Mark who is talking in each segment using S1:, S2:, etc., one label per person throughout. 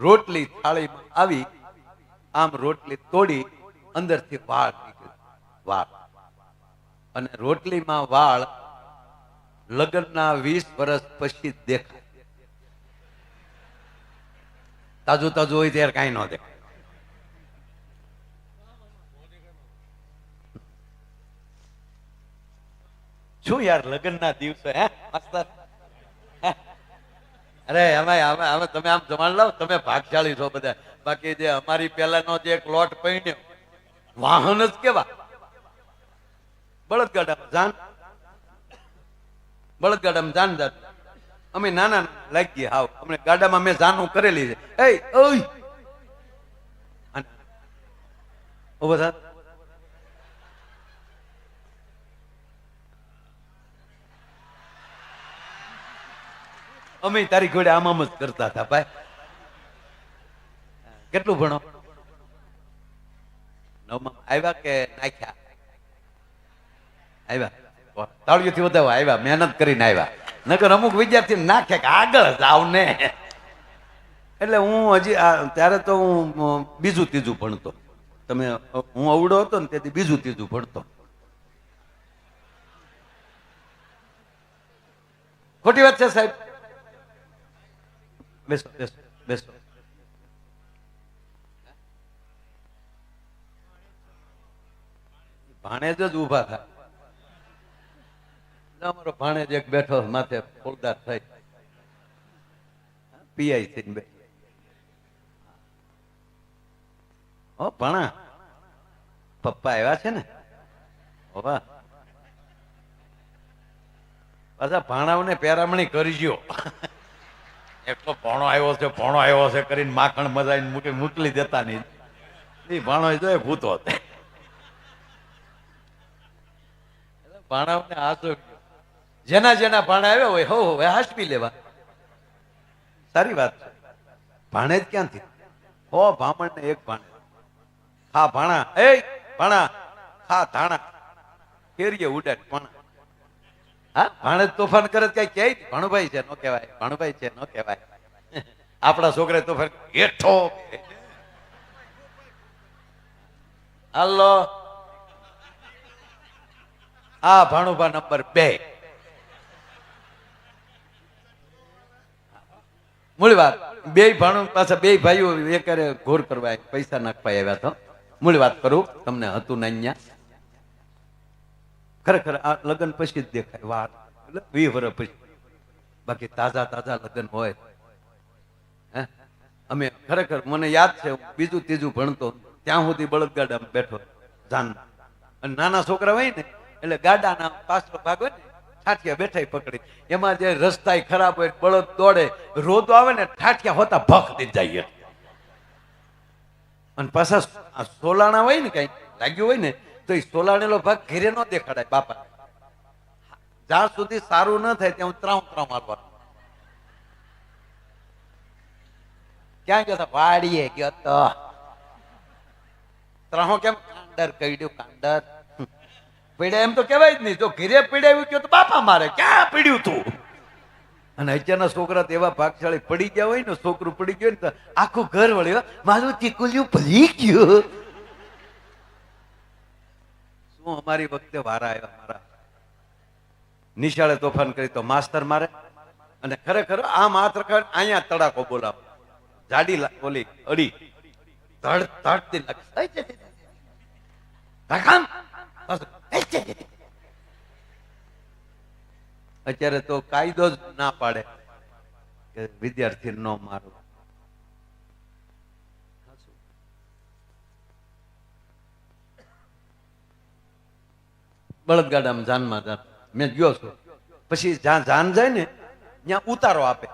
S1: રોટલી થાળીમાં આવી, આમ રોટલી તોડી અંદરથી વાળ નીકળ્યો, વાળ. અને રોટલીમાં વાળ લગ્નના 20 વર્ષ પછી દેખાય. તાજું તાજું હોય ત્યારે કાંઈ ન દેખાય. શું યાર લગ્નના દિવસે હે માસ્તર? અરે અમે તમે આમ જમાડ લાવ, તમે ભાગશાળી છો બધા. બાકી જે અમારી પહેલાનો જે એક લોટ પૈણ્યો, વાહન જ કેવા બળદગાડામાં જાન, બળદગાડામાં જાન જાત. અમે નાના લાગીએ હાવ, અમને ગાડામાં મેં જાનું કરેલી છે. એ ઓય ઉભો થા. અમે તારી ઘોડે આમ જ કરતા હતા ભાઈ. કેટલું ભણો? નવમાં આવ્યા કે નાખ્યા? આવ્યા. તાળીઓથી વધારે આવ્યા, મહેનત કરીને આવ્યા. નકર અમુક વિદ્યાર્થી નાખે કે આગળ જાવ ને. એટલે હું હજી ત્યારે તો હું બીજું ત્રીજું ભણતો. તમે હું અવડો હતો ને તેથી બીજું ત્રીજું ભણતો. ખોટી વાત છે સાહેબ? બેસો બેસો બેસો. ભાણેજ જ ઉભા થાય. અમારો ભાણેજ એક બેઠો માથે ફોલદાર થઈ, પીઆઈ થઈને બેઠો. ઓ ભણા, પપ્પા આવ્યા છે ને? વાહ. પાછા ભાણાઓને પેરામણી કરજો. એટલો ભણો આવ્યો છે, ભણો આવ્યો છે કરીને માખણ મજાઈને મોકલી દેતા નહીં. એ ભાણો જોઈએ ભૂતો હતો. ભાણાઓને હાથો જેના જેના ભાણા આવ્યા હોય હવે હાસવી લેવા. સારી વાત છે. ભાણેજ ક્યાંથી? હો ભામણ ને એક ભાણે. હા ભાણા, એ ભાણા હા ધાણા કેરીએ ઉડાડ ભાણા. હા ભાણેજ તોફાન કરે કઈ કે ભાણુભાઈ છે નો કહેવાય, ભાણુભાઈ છે નો કહેવાય. આપણા છોકરા તોફાન હેઠો. હાલો આ ભાણુભા નંબર 2. મૂળ વાત, બે ભાણું પાછા બે ભાઈઓ એકારે ઘોર કરવા પૈસા નાખવા આવ્યા તો. મૂળ વાત કરું તમને, હતું નાન્યા ખરેખર આ લગ્ન પછી જ દેખાય વાત, એટલે 20 વર્ષ પછી. બાકી તાજા તાજા લગ્ન હોય. હે અમે ખરેખર મને યાદ છે બીજું ત્રીજું ભણતો ત્યાં સુધી બળદગાડામાં બેઠો જાન. અને નાના છોકરા હોય ને એટલે ગાડાના પાછળ ભાગ હોય ને, ઠાઠિયા બેઠા પકડી, એમાં જે રસ્તા ખરાબ હોય બળદ દોડે, રોતો આવે ને ઠાઠિયા હોતા ભખ દઈ જાય. અને પાછા સોલાણા હોય ને કઈ લાગ્યું હોય ને તો એ સોલાણેલો ભાગ ઘેરે ન દેખાડાય બાપા. જ્યાં સુધી સારું ન થાય ત્યાં ત્રાવ મારવાનું. ક્યાં ગયો? વાડીએ ગયો તો. ત્રાહો કેમ? કાંડર કઈડ્યું, કાંડર પીડ્યા એમ તો કેવાય જ નહીં. જો ઘેરે પીડાવ્યું ગયો તો બાપા મારે ક્યાં પીડ્યું તું. અને અત્યારના છોકરા તો એવા ભાગશાળી પડી ગયા હોય ને, છોકરું પડી ગયું ને તો આખું ઘર વળ્યું, મારું ચીકુલિયું ભલી ગયું. શું અમારી વખતે વારા આવ્યા મારા. નિશાળે તોફાન કરી તો માસ્તર મારે. અને ખરેખર આમ હાથ રખાય અહીંયા તડાકો બોલાવો, જાડી ઓલી અડી ધડ ધડતી અત્યારે તો કાયદો જ ના પાડે કે વિદ્યાર્થી ન મારો. બળદગાડામાં જાનમાં જાન મેં ગયો છું. પછી જ્યાં જાન જાય ને ત્યાં ઉતારો આપે.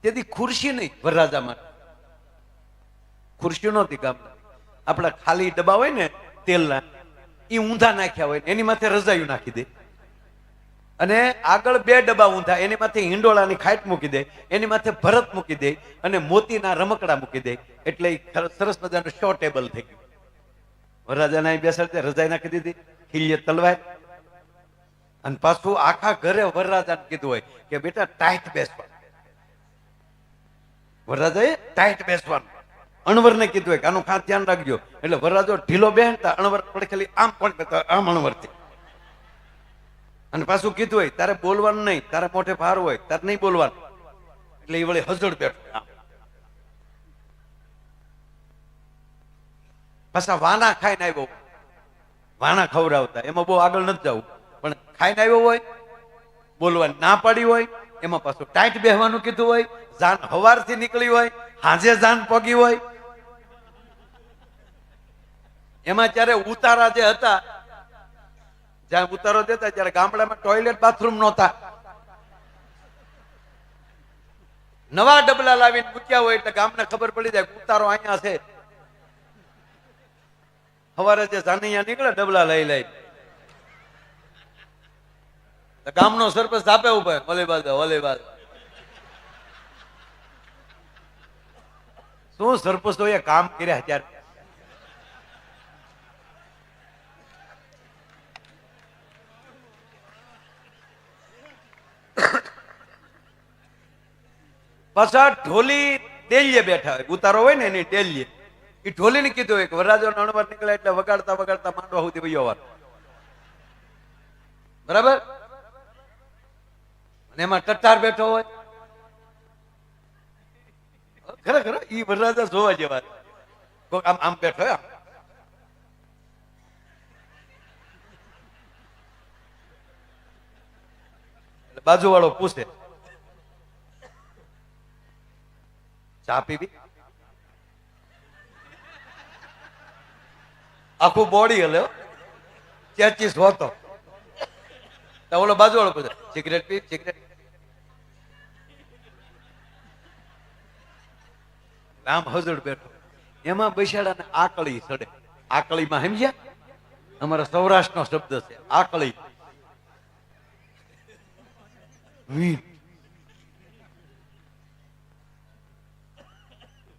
S1: તેથી ખુરશી નહીં વરરાજા માટે, ખુરશી નહોતી ગામમાં. આપણા ખાલી ડબ્બા હોય ને તેલના, એ ઊંધા નાખ્યા હોય, એની માથે રજાયું નાખી દે. અને આગળ 2 ડબ્બા ઊંધા, એની માથે હિંડોળાની ખાટ મૂકી દે, એની માથે ભરત મૂકી દે, અને મોતીના રમકડા મૂકી દે. એટલે સરસ મજાનું શો ટેબલ થઈ ગયું. વરરાજાને અહીં બેસાડે, રજાઈ નાખી દીધી, ખીલીએ તલવાય. અને પાછું આખા ઘરે વરરાજાને કીધું હોય કે બેટા ટાઈટ બેસવા. વરરાજાએ ટાઈટ બેસવાનું. અણવરને કીધું હોય કે આનું ખાસ ધ્યાન રાખજો. એટલે વરરાજો ઢીલો બેસતા અણવર પડખેલી આમ પણ કરતા, આમ અણવરથી. અને પાછું કીધું હોય તારે બોલવાનું નહીં, તારે મોઢે ભાર હોય તારે નહીં બોલવાનું. એટલે એ વળી હજળ બેઠો આમ. પાછા વાના ખાઈને આવ્યો, વાના ખવડાવતા, એમાં બહુ આગળ નથી જવું, પણ ખાઈને આવ્યો હોય, બોલવાની ના પાડી હોય, એમાં પાછું ટાઈટ બેહવાનું કીધું હોય, જાન હવારથી નીકળી હોય, હાજે જાન પગી હોય. એમાં ત્યારે ઉતારા જે હતા, જ્યાં ઉતારો દેતા ત્યારે ગામડામાં ટોયલેટ બાથરૂમ નહોતા. નવા ડબલા લાવીને મૂક્યા હોય એટલે ગામને ખબર પડી જાય ઉતારો અહીંયા છે. સવારે જે જાનૈયા નીકળે ડબલા લઈ લઈ, ગામનો સરપંચ આપે ઉભા ઓલે બાજુ ઓલે બાજુ. શું સરપંચોએ કામ કર્યા ત્યારે. પાછા ઢોલી ડેલીએ બેઠા હોય, ઉતારો હોય ને એની ડેલીએ. એ ઢોલી ને કીધું હોય કે વરરાજો અણવર નીકળે એટલે વગાડતા વગાડતા માંડવા સુધી વયો વાર. બરાબર. અને એમાં ટટ્ટાર બેઠો હોય. ખરેખર ઈ વરરાજા જોવા જેવા. કોક આમ આમ બેઠો હોય. બાજુ વાળો પૂછે ચા પીવી? આખું બોડી હલે ચેચીસ હોતો. ઓલો બાજુ વાળો પૂછે સિગરેટ પી? સિગરેટ. રામ હજળ બેઠો. એમાં બેસાડાને આકળી ચડે. આકળીમાં સમજ્યા? અમારા સૌરાષ્ટ્રનો શબ્દ છે આકળી.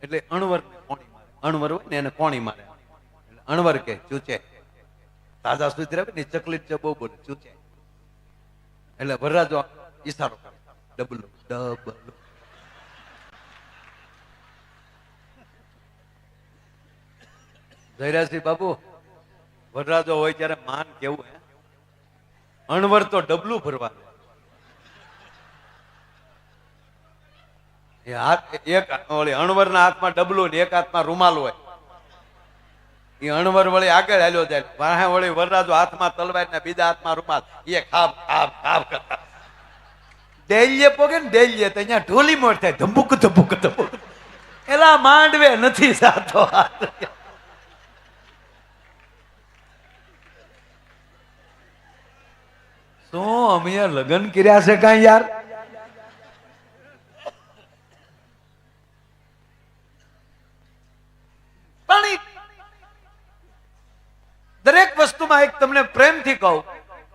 S1: એટલે અણવર કોણી મારે. અણવર હોય ને એને કોણી મારે. અણવર કે ચૂચે. તાજા સુધરે ને ચકલીટ છે બહુ બોલે ચૂચે. એટલે વરરાજો ઈશારો કરે ડબલું ડબલું. જયરાજસિંહ બાબુ, વરરાજો હોય ત્યારે માન કેવું હે. અણવર તો ડબલું ભરવા. અણવરના હાથમાં ડબલું ને એક હાથમાં રૂમાલ હોય. એ અણવર વળી આગળ હાલ્યો જાય, વાહે વળી વરરાજો હાથમાં તલવાર ને બીજા હાથમાં રૂમાલ. એ ખાપ ખાપ ખાપ કરતા ડેલીએ પોગે ને ડેલીએ તો અહીંયા ઢોલી મોર થાય ધબુક ધબુક ધબુક. એલા માંડવે નથી સાતો. શું અમે લગ્ન કર્યા છે કાંઈ યાર? દરેક વસ્તુમાં એક તમને પ્રેમથી કહું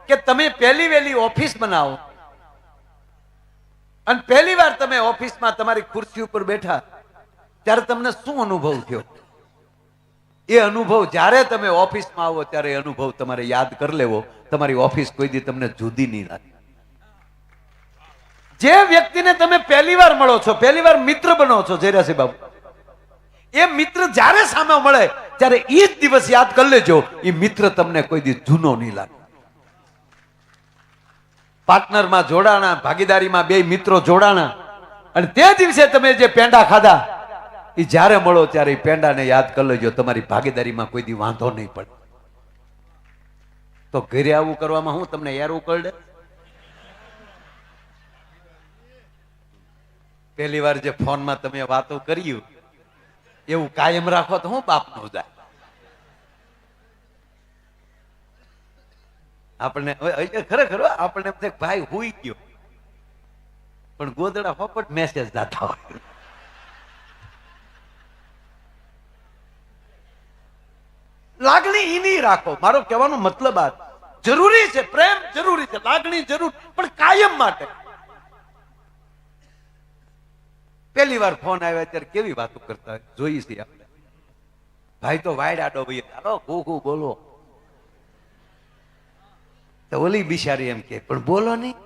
S1: કે તમે પહેલી વહેલી ઓફિસ બનાવો અને પહેલી વાર તમે ઓફિસમાં તમારી ખુરશી ઉપર બેઠા ત્યારે તમને શું અનુભવ થયો? એ અનુભવ જ્યારે તમે ઓફિસમાં આવો ત્યારે એ અનુભવ તમારે યાદ કરી લેવો. તમારી ઓફિસ કોઈ દી તમને જુદી નહીં લાગે. જે વ્યક્તિને તમે પહેલી વાર મળો છો, પહેલી વાર મિત્ર બનો છો, જયરાસિંહ બાબુ, એ મિત્ર જ્યારે સામે મળે ત્યારે એ જ દિવસ યાદ કરી લેજો. એ મિત્ર તમને કોઈ દી જૂનો નહીં લાગે. પાર્ટનરમાં જોડાણા, ભાગીદારીમાં બે મિત્રો જોડાણા અને તે દિવસે તમે જે પેંડા ખાધા એ જ્યારે મળો ત્યારે એ પેંડાને યાદ કરી લેજો. તમારી ભાગીદારીમાં કોઈ દી વાંધો નહીં પડે. તો ઘરે આવું કરવામાં હું તમને યાર ઉકળે. પહેલી વાર જે ફોનમાં તમે વાતો કર્યું એવું કાયમ રાખો તો હું બાપનું જાય. આપણને ખરેખર આપણને એમ થાય ભાઈ હુઈ ગયો, પણ ગોદડા ફપટ મેસેજ જાતા હોય. લાગણી ઈની રાખો. મારો કહેવાનો મતલબ આ જરૂરી છે, પ્રેમ જરૂરી છે, લાગણી જરૂર, પણ કાયમ માટે. પહેલી વાર ફોન આવ્યા ત્યારે કેવી વાતો કરતા હોય જોઈ છીએ આપણે. ભાઈ તો વાયડ આડો ભાઈ હાલો ઘૂ બોલો. તો ઓલી બિચારી એમ કે પણ બોલો નહીં,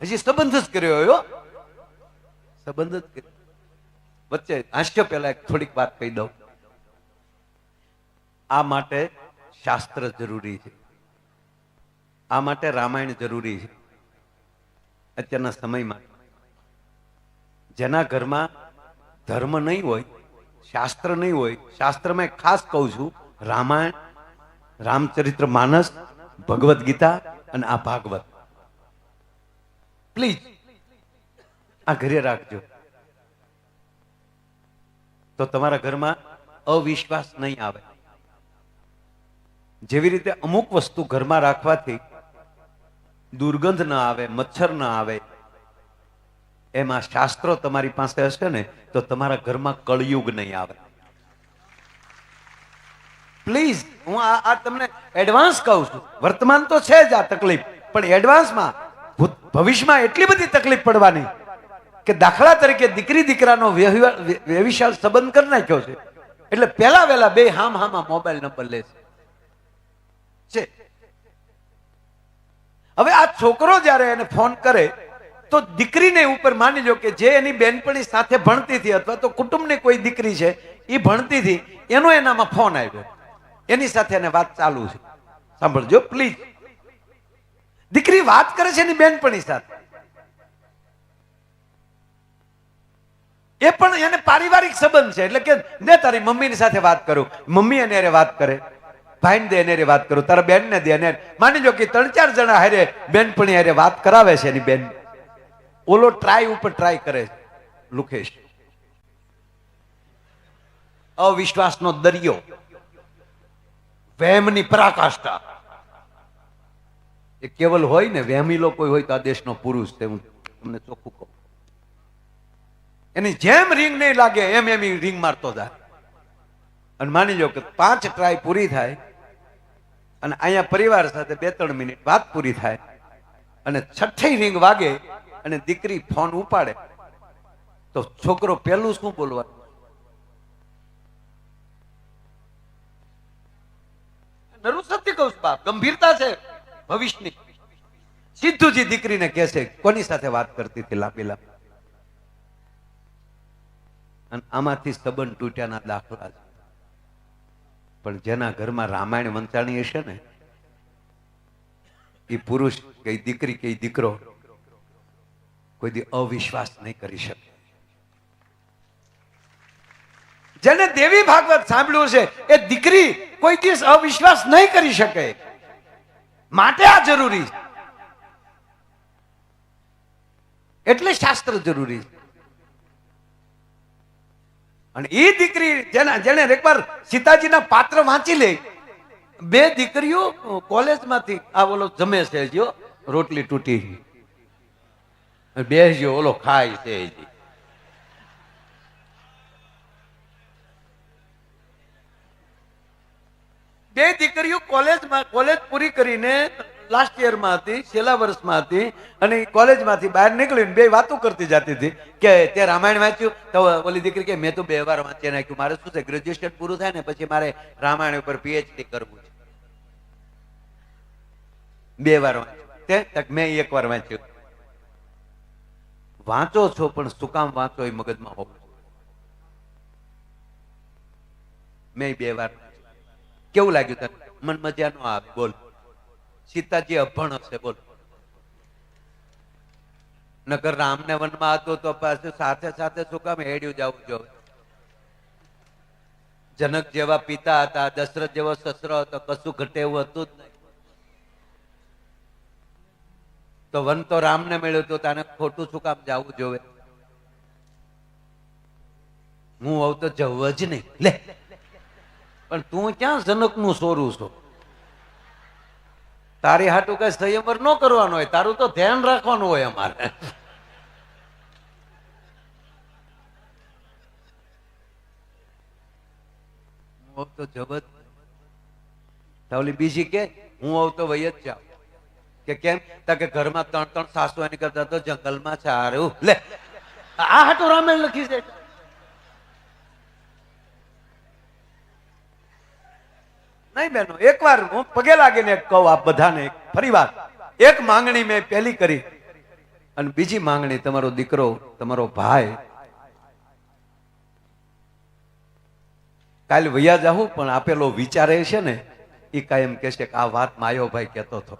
S1: હજી સંબંધ જ કર્યો હોય. સંબંધ જ કર્યો. વચ્ચે હાસ્ય પહેલા એક થોડીક વાત કહી દઉં. આ માટે શાસ્ત્ર જરૂરી છે, આ માટે રામાયણ જરૂરી છે. અત્યારના સમયમાં જેના ઘરમાં ધર્મ નહીં હોય, શાસ્ત્ર નહીં હોય, શાસ્ત્રમાં ખાસ કહું છું રામાયણ, રામચરિત્ર માનસ, ભગવદ્ ગીતા અને આ ભાગવત, પ્લીઝ આ ઘરે રાખજો. તો તમારા ઘરમાં અવિશ્વાસ નહીં આવે. જેવી રીતે અમુક વસ્તુ ઘરમાં રાખવાથી દુર્ગંધ ન આવે, મચ્છર ન આવે, એમાં શાસ્ત્રો તમારી પાસે હશે ને તો તમારા ઘરમાં કળયુગ નહીં આવે. પ્લીઝ હું આ તમને એડવાન્સ કહું છું. વર્તમાન તો છે જ આ તકલીફ, પણ એડવાન્સમાં ભવિષ્યમાં એટલી બધી તકલીફ પડવાની કે દાખલા તરીકે દીકરી દીકરાનો વ્યવિશાળ સંબંધ કરી નાખ્યો છે એટલે પહેલા વહેલા બે હામાં મોબાઈલ નંબર લેશે. હવે આ છોકરો જ્યારે એને ફોન કરે તો દીકરીને ઉપર માની લો કે જે એની બેનપણી સાથે ભણતી હતી અથવા તો કુટુંબની કોઈ દીકરી છે એ ભણતી હતી, એનો એનામાં ફોન આવ્યો, એની સાથે એને વાત ચાલુ છે. સાંભળજો પ્લીઝ. દીકરી વાત કરે છે એની બેનપણી સાથે, એ પણ એને પારિવારિક સંબંધ છે એટલે કે ને તારી મમ્મીની સાથે વાત કરું, મમ્મી એને હારે વાત કરે, ભાઈને દે એને વાત કરું, તારા બેન ને દે એને. માની લો કે 3-4 જણા હારે બેનપણી હારે વાત કરાવે છે એની બેન. ઓલો ટ્રાય ઉપર ટ્રાય કરે છે. લુખેશ, અવિશ્વાસનો દરિયો, વહેમની પરાકાષ્ઠા. એ કેવલ હોય ને વહેમીલો કોઈ હોય તો આ દેશનો પુરુષ છે, હું તમને ચોખ્ખું કહું. એની જેમ રિંગ નહીં લાગે એમ રિંગ મારતો જાય. અને માની લો કે 5 ટ્રાય પૂરી થાય અને અહીંયા પરિવાર સાથે 2-3 મિનિટ વાત પૂરી થાય અને 6ઠી રિંગ વાગે અને દીકરી ફોન ઉપાડે તો છોકરો પેલું શું બોલવાનું? નરું સત્ય કહું છું બાપ, ગંભીરતા છે ભવિષ્યની. સીધું જ દીકરીને કહેશે કોની સાથે વાત કરતી હતી લાંબી. અને આમાંથી સંબંધ તૂટ્યાના દાખલા છે. પણ જેના ઘરમાં રામાયણ વંચાણી હશે ને એ પુરુષ કે દીકરી કે દીકરો કોઈ દી અવિશ્વાસ નહીં કરી શકે. જેને દેવી ભાગવત સાંભળ્યું છે એ દીકરી કોઈ દિવસ અવિશ્વાસ નહીં કરી શકે. માટે આ જરૂરી છે, એટલે શાસ્ત્ર જરૂરી છે. અને એ દીકરી જેને એકવાર સીતાજીના પાત્ર વાંચી લે, 2 દીકરીઓ કોલેજમાંથી આ ઓલો જમે છે જો રોટલી તૂટી, બેસજો ઓલો ખાય છે. 2 દીકરીઓ કોલેજ પૂરી કરીને લાસ્ટ યરમાં હતી, છેલ્લા વર્ષમાં હતી અને કોલેજમાંથી બહાર નીકળીને 2 વાતો કરતી જતી હતી કે તે રામાયણ વાંચ્યું? તો ઓલી દીકરી કે મેં તો 2 વાર વાંચી નાખ્યું, મારે શું છે ગ્રેજ્યુએશન પૂરું થાય ને પછી મારે રામાયણ ઉપર PhD કરવું છે. 2 વાર વાંચ્યું, મેં 1 વાર વાંચ્યું. વાંચો છો પણ શું કામ વાંચો એ મગજમાં હોવું. મેં 2 વાર. કેવું લાગ્યું તને? મન મજા નો આવે? બોલ. સીતાજી અભણ હશે બોલ. નકર રામને વનમાં હતો તો પાછું સાથે સાથે શું કામ હેડ્યું જવું જોઈએ? જનક જેવા પિતા હતા, દશરથ જેવો સસરો હતો, કશું ઘટે એવું હતું જ નહીં. તો વન તો રામને મળ્યું તો તને ખોટું શું કામ જવું જોવે? હું હોઉં તો જવું જ નહીં. લે પણ તું ક્યાં જનક નું સોરું છો? તારી હાટું કઈ સંયમર ન કરવાનો હોય, તારું તો ધ્યાન રાખવાનું હોય. અમારે તો જબત ઓલી બીજી કે હું હોઉં તો વહી જ જાઉં. કે કેમ? કે ઘરમાં 3 સાસુ એની કરતા તો જંગલમાં સારું. લે આ હાટું રામાયણ લખી છે. નહીં બહેનો, એકવાર હું પગે લાગીને કહું આપ બધાને ફરી વાર, એક માંગણી મેં પહેલી કરી અને બીજી માંગણી તમારો દીકરો, તમારો ભાઈ કાલે વૈયા જાઉં પણ આપેલો વિચાર એ છે ને એ કાયમ કહેશે કે આ વાત માયોભાઈ કહેતો હતો.